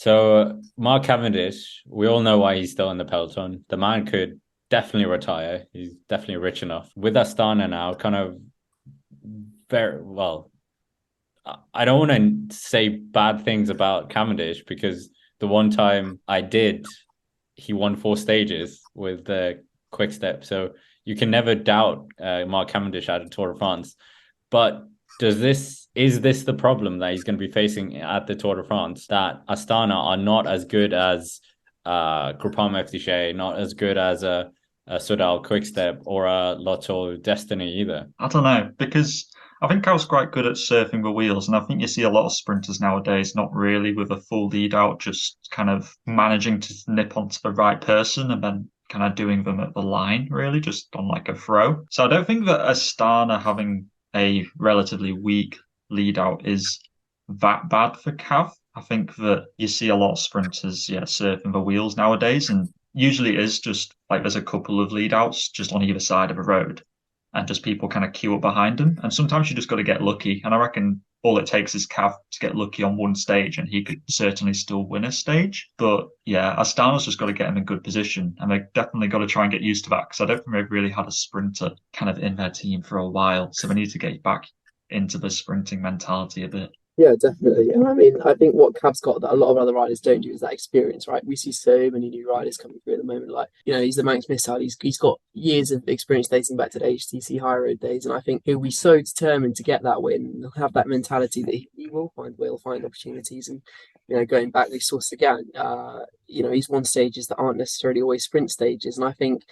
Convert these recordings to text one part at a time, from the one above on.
So Mark Cavendish, we all know why he's still in the peloton. The man could definitely retire. He's definitely rich enough. With Astana now, kind of very well. I don't want to say bad things about Cavendish because the one time I did, he won 4 stages with the quick step. So you can never doubt Mark Cavendish at a Tour de France. But is this the problem that he's going to be facing at the Tour de France? That Astana are not as good as Groupama FDJ, not as good as a Sudal Quickstep or a Lotto Destiny either. I don't know, because I think I was quite good at surfing the wheels, and I think you see a lot of sprinters nowadays not really with a full lead out, just kind of managing to nip onto the right person and then kind of doing them at the line, really, just on like a throw. So I don't think that Astana having a relatively weak lead out is that bad for Cav. I think that you see a lot of sprinters, yeah, surfing the wheels nowadays, and usually it is just like there's a couple of lead outs just on either side of a road and just people kind of queue up behind him. And sometimes you just got to get lucky. And I reckon all it takes is Cav to get lucky on one stage, and he could certainly still win a stage. But yeah, Astana's just got to get him in good position, and they've definitely got to try and get used to that because I don't think they've really had a sprinter kind of in their team for a while. So they need to get back into the sprinting mentality a bit. Yeah, definitely. And I mean, I think what Cav's got that a lot of other riders don't do is that experience, right? We see so many new riders coming through at the moment. Like, he's the Manx missile. He's got years of experience dating back to the HTC High Road days. And I think he'll be so determined to get that win. He'll have that mentality that he will find opportunities. And, going back, we saw Sagan, he's won stages that aren't necessarily always sprint stages. And I think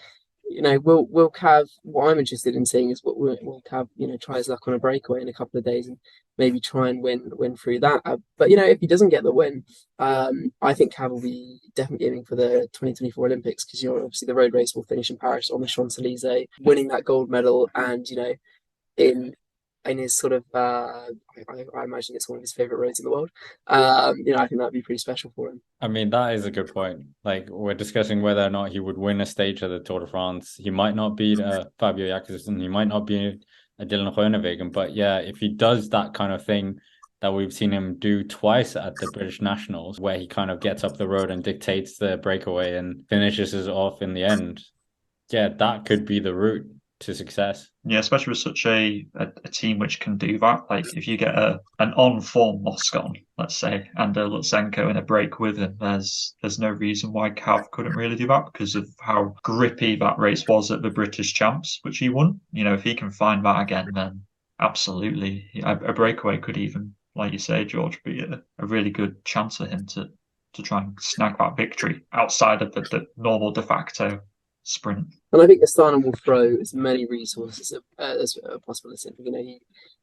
will Cav, what I'm interested in seeing is what will Cav, try his luck on a breakaway in a couple of days and maybe try and win through that. But if he doesn't get the win, I think Cav will be definitely aiming for the 2024 Olympics because obviously the road race will finish in Paris on the Champs Elysees, winning that gold medal, and in in his sort of I imagine it's one of his favorite roads in the world. I think that'd be pretty special for him. I mean, that is a good point. Like, we're discussing whether or not he would win a stage at the Tour de France. He might not beat Fabio Jakobsen. He might not beat a Dylan Groenewegen. But yeah, if he does that kind of thing that we've seen him do twice at the British Nationals, where he kind of gets up the road and dictates the breakaway and finishes us off in the end, yeah, that could be the route to success. Yeah, especially with such a team which can do that. Like if you get an on form Moscon, let's say, and a Lutsenko in a break with him, there's no reason why Cav couldn't really do that because of how grippy that race was at the British Champs, which he won. If he can find that again, then absolutely a breakaway could even, like you say, George, be a really good chance for him to try and snag that victory outside of the normal de facto sprint. And I think Astana will throw as many resources as possible.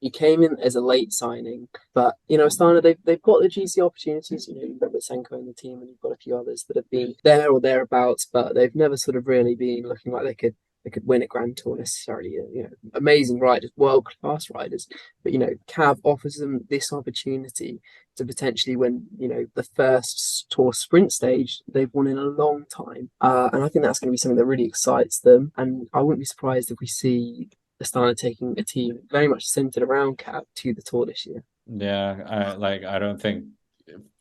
He came in as a late signing, but Astana they've got the GC opportunities. You've got Senko in the team, and you've got a few others that have been there or thereabouts, but they've never sort of really been looking like they could win a Grand Tour necessarily. Amazing riders, world class riders, but Cav offers them this opportunity to potentially win, the first Tour sprint stage they've won in a long time, and I think that's going to be something that really excites them. And I wouldn't be surprised if we see Astana taking a team very much centered around Cav to the Tour this year. Yeah, I don't think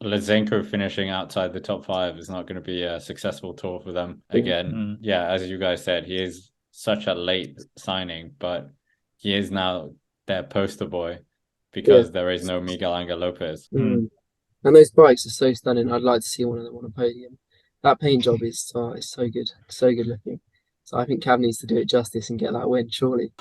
Lysenko finishing outside the top 5 is not going to be a successful tour for them again. Yeah, as you guys said, he is such a late signing, but he is now their poster boy because Yeah. there is no Miguel Angel Lopez. And those bikes are so stunning. I'd like to see one of them on a podium. That paint job is so good looking. So I think Cav needs to do it justice and get that win, surely.